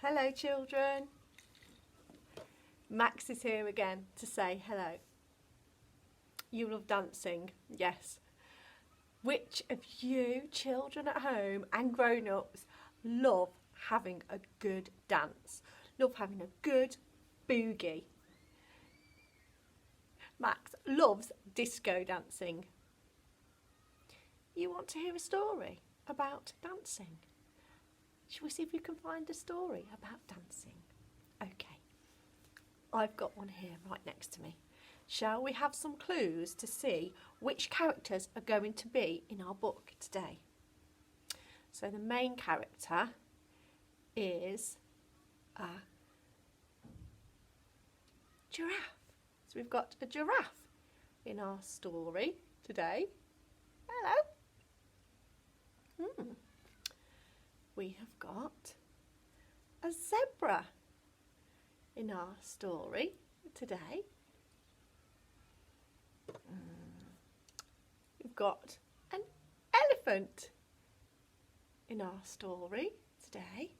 Hello children, Max is here again to say hello. You love dancing, yes. Which of you children at home and grown-ups love having a good dance? Love having a good boogie? Max loves disco dancing. You want to hear a story about dancing? Shall we see if we can find a story about dancing? Okay, I've got one here right next to me. Shall we have some clues to see which characters are going to be in our book today? So the main character is a giraffe. So we've got a giraffe in our story today. Hello. We have got a zebra in our story today. We've got an elephant in our story today.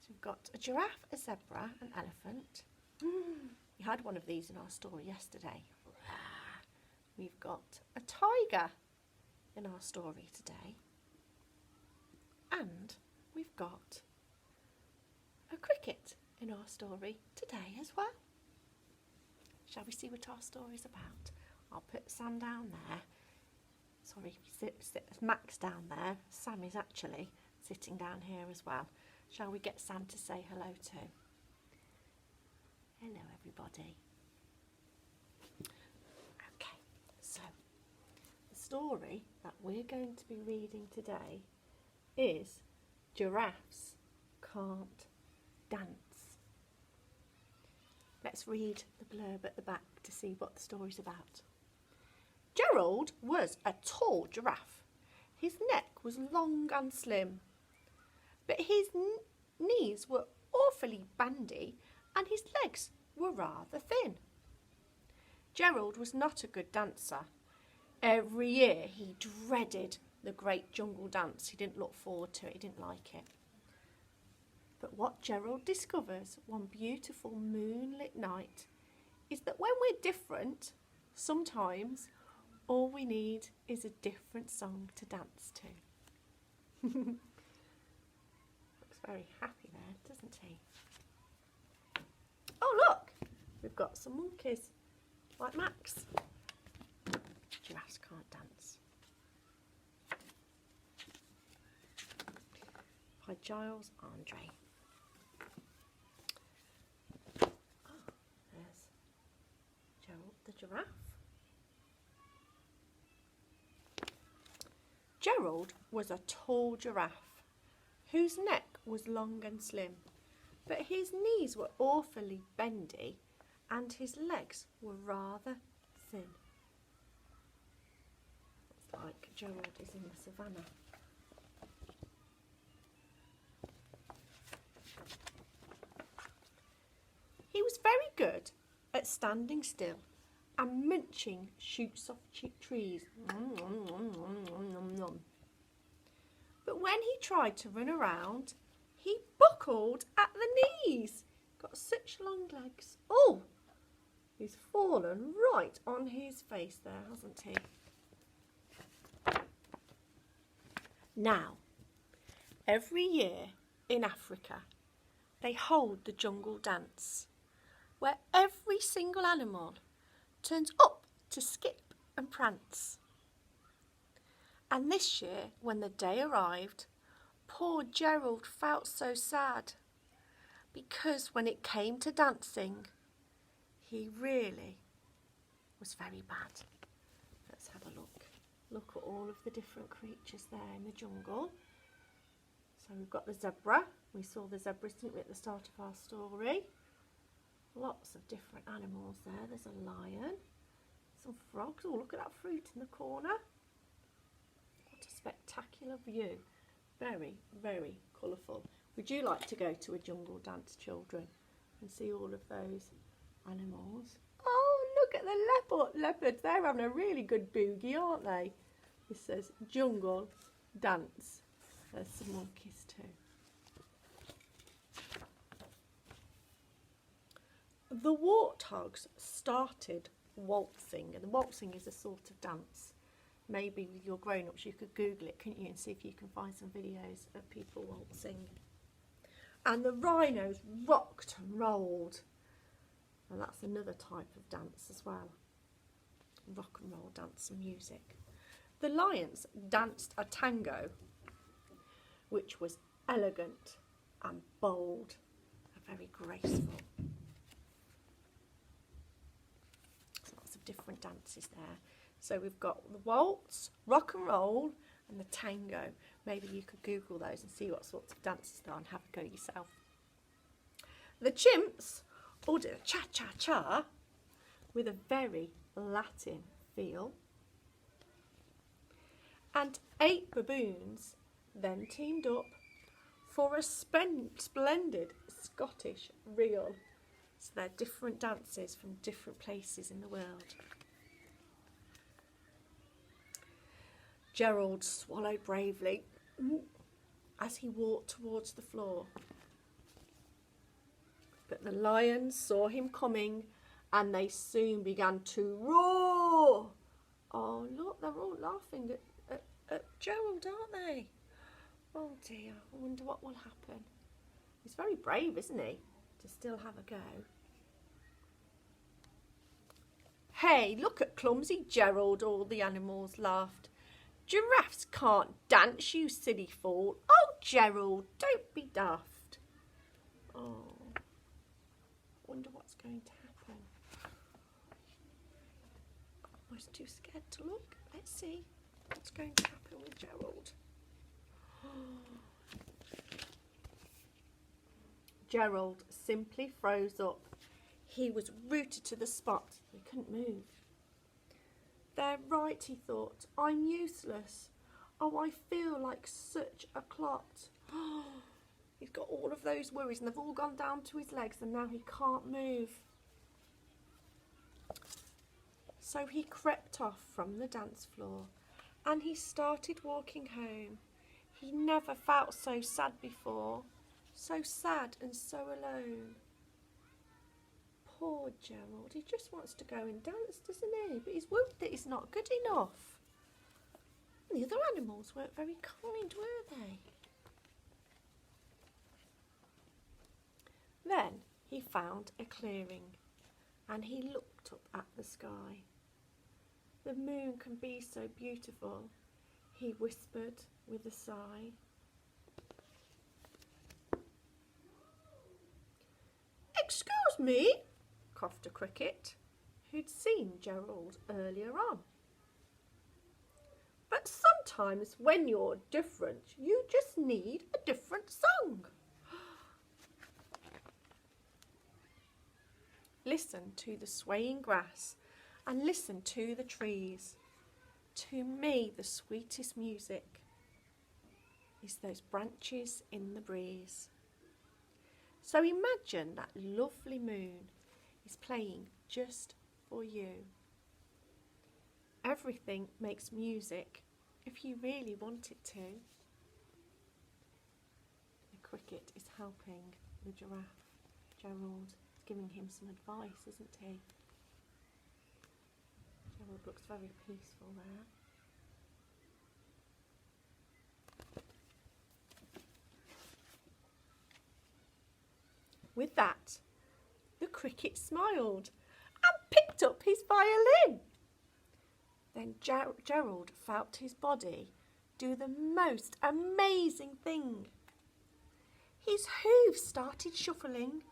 So we've got a giraffe, a zebra, an elephant. We had one of these in our story yesterday. We've got a tiger in our story today. And we've got a cricket in our story today as well. Shall we see what our story's about? I'll put Sam down there. Sorry, Max down there. Sam is actually sitting down here as well. Shall we get Sam to say hello too? Hello everybody. Okay, so the story that we're going to be reading today is Giraffes Can't Dance. Let's read the blurb at the back to see what the story's about. Gerald was a tall giraffe. His neck was long and slim, but his knees were awfully bandy and his legs were rather thin. Gerald was not a good dancer. Every year he dreaded the great jungle dance. He didn't look forward to it, he didn't like it. But what Gerald discovers one beautiful moonlit night is that when we're different, sometimes all we need is a different song to dance to. Looks very happy there, doesn't he? Oh look, we've got some monkeys, like Max. Giraffes can't dance. By Giles Andre. Oh, there's Gerald the giraffe. Gerald was a tall giraffe whose neck was long and slim, but his knees were awfully bendy and his legs were rather thin. It's like Gerald is in the savannah. He was very good at standing still and munching shoots off trees. But when he tried to run around, he buckled at the knees. Got such long legs. Oh, he's fallen right on his face there, hasn't he? Now, every year in Africa, they hold the jungle dance, where every single animal turns up to skip and prance. And this year, when the day arrived, poor Gerald felt so sad, because when it came to dancing, he really was very bad. Let's have a look. Look at all of the different creatures there in the jungle. So we've got the zebra. We saw the zebras, didn't we, at the start of our story? Lots of different animals there. There's a lion, some frogs. Oh, look at that fruit in the corner. What a spectacular view. Very, very colourful. Would you like to go to a jungle dance, children, and see all of those animals? Oh, look at the leopards. They're having a really good boogie, aren't they? It says jungle dance. There's some monkeys too. the warthogs started waltzing, and the waltzing is a sort of dance. Maybe with your grown-ups you could Google it, couldn't you, and see if you can find some videos of people waltzing. And the rhinos rocked and rolled, and that's another type of dance as well. Rock and roll dance and music. The lions danced a tango, which was elegant and bold and very graceful. There's lots of different dances there. So we've got the waltz, rock and roll, and the tango. Maybe you could Google those and see what sorts of dances there are and have a go yourself. The chimps all did a cha-cha-cha with a very Latin feel. And 8 baboons then teamed up for a splendid Scottish reel. So they're different dances from different places in the world. Gerald swallowed bravely as he walked towards the floor. But the lions saw him coming and they soon began to roar. Oh, look, they're all laughing at Gerald, aren't they? Oh dear, I wonder what will happen. He's very brave, isn't he, to still have a go. Hey, look at clumsy Gerald, all the animals laughed. Giraffes can't dance, you silly fool. Oh, Gerald, don't be daft. Oh, wonder what's going to happen. I was too scared to look. Let's see what's going to happen with Gerald. Gerald simply froze up. He was rooted to the spot. He couldn't move. They're right, he thought. I'm useless. Oh, I feel like such a clot. He's got all of those worries and they've all gone down to his legs and now he can't move. So he crept off from the dance floor and he started walking home. He never felt so sad before. So sad and so alone. Poor Gerald, he just wants to go and dance, doesn't he? But he's worried that he's not good enough. And the other animals weren't very kind, were they? Then he found a clearing and he looked up at the sky. The moon can be so beautiful, he whispered with a sigh. Excuse me, coughed a cricket, who'd seen Gerald earlier on. But sometimes when you're different, you just need a different song. Listen to the swaying grass and listen to the trees. To me, the sweetest music is those branches in the breeze. So imagine that lovely moon is playing just for you. Everything makes music if you really want it to. The cricket is helping the giraffe. Gerald is giving him some advice, isn't he? Gerald looks very peaceful there. With that, the cricket smiled and picked up his violin. Then Gerald felt his body do the most amazing thing. His hooves started shuffling,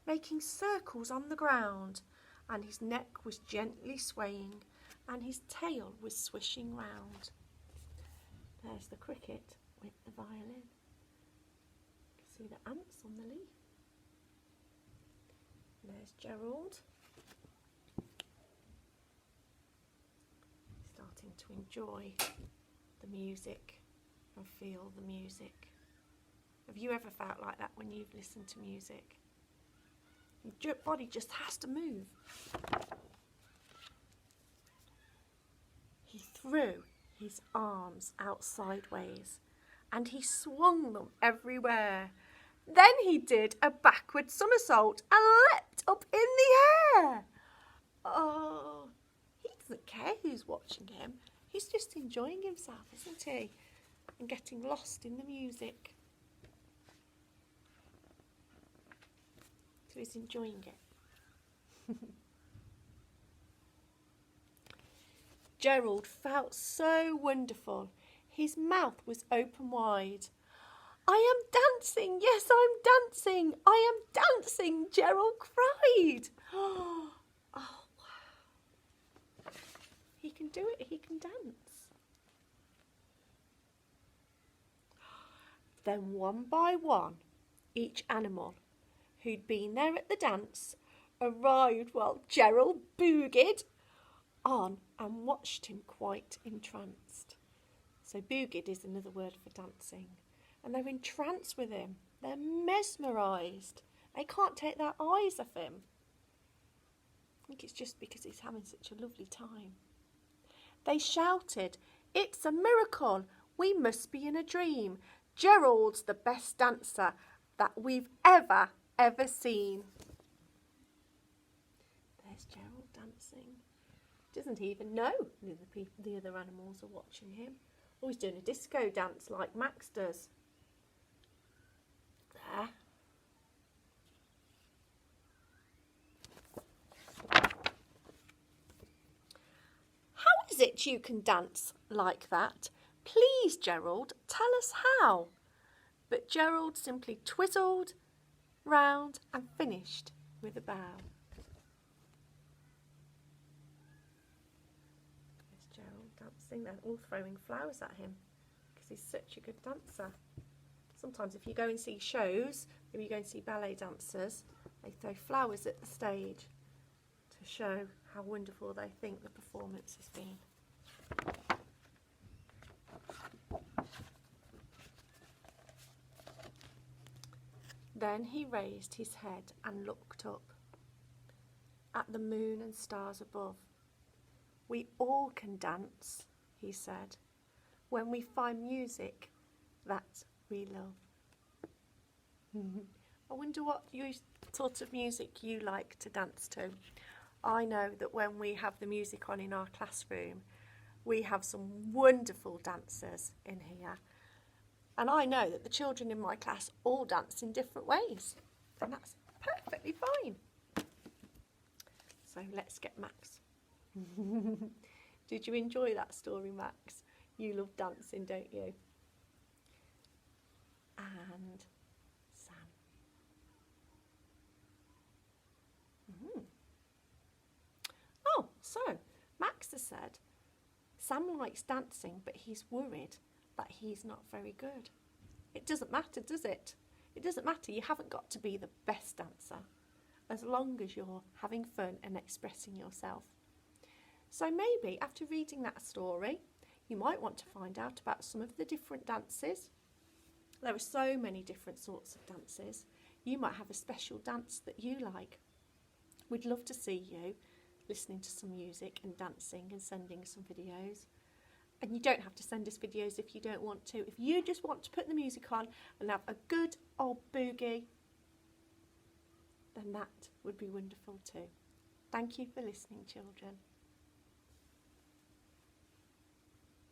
making circles on the ground, and his neck was gently swaying, and his tail was swishing round. There's the cricket with the violin. You can see the ants on the leaf. There's Gerald. Starting to enjoy the music and feel the music. Have you ever felt like that when you've listened to music? Your body just has to move. He threw his arms out sideways and he swung them everywhere, Then he did a backward somersault and leapt up in the air. Oh, he doesn't care who's watching him. He's just enjoying himself, isn't he? And getting lost in the music. So he's enjoying it. Gerald felt so wonderful. His mouth was open wide. I am dancing, yes, I'm dancing. I am dancing, Gerald cried. Oh, wow. He can do it, he can dance. Then one by one, each animal who'd been there at the dance arrived while Gerald boogied on and watched him quite entranced. So boogied is another word for dancing. And they're entranced with him. They're mesmerised. They can't take their eyes off him. I think it's just because he's having such a lovely time. They shouted, "It's a miracle. We must be in a dream. Gerald's the best dancer that we've ever seen." There's Gerald dancing. Doesn't he even know the other animals are watching him? Oh, he's doing a disco dance like Max does. There. How is it you can dance like that? Please, Gerald, tell us how. But Gerald simply twizzled round and finished with a bow. There's Gerald dancing. They're all throwing flowers at him because he's such a good dancer. Sometimes if you go and see shows, if you go and see ballet dancers, they throw flowers at the stage to show how wonderful they think the performance has been. Then he raised his head and looked up at the moon and stars above. "We all can dance," he said, "when we find music that we love." I wonder what sort of music you like to dance to. I know that when we have the music on in our classroom, we have some wonderful dancers in here. And I know that the children in my class all dance in different ways. And that's perfectly fine. So let's get Max. Did you enjoy that story, Max? You love dancing, don't you? And Sam. Oh, so Max has said Sam likes dancing, but he's worried that he's not very good. It doesn't matter, does it? It doesn't matter. You haven't got to be the best dancer as long as you're having fun and expressing yourself. So maybe after reading that story, you might want to find out about some of the different dances. There are so many different sorts of dances. You might have a special dance that you like. We'd love to see you listening to some music and dancing and sending some videos. And you don't have to send us videos if you don't want to. If you just want to put the music on and have a good old boogie, then that would be wonderful too. Thank you for listening, children.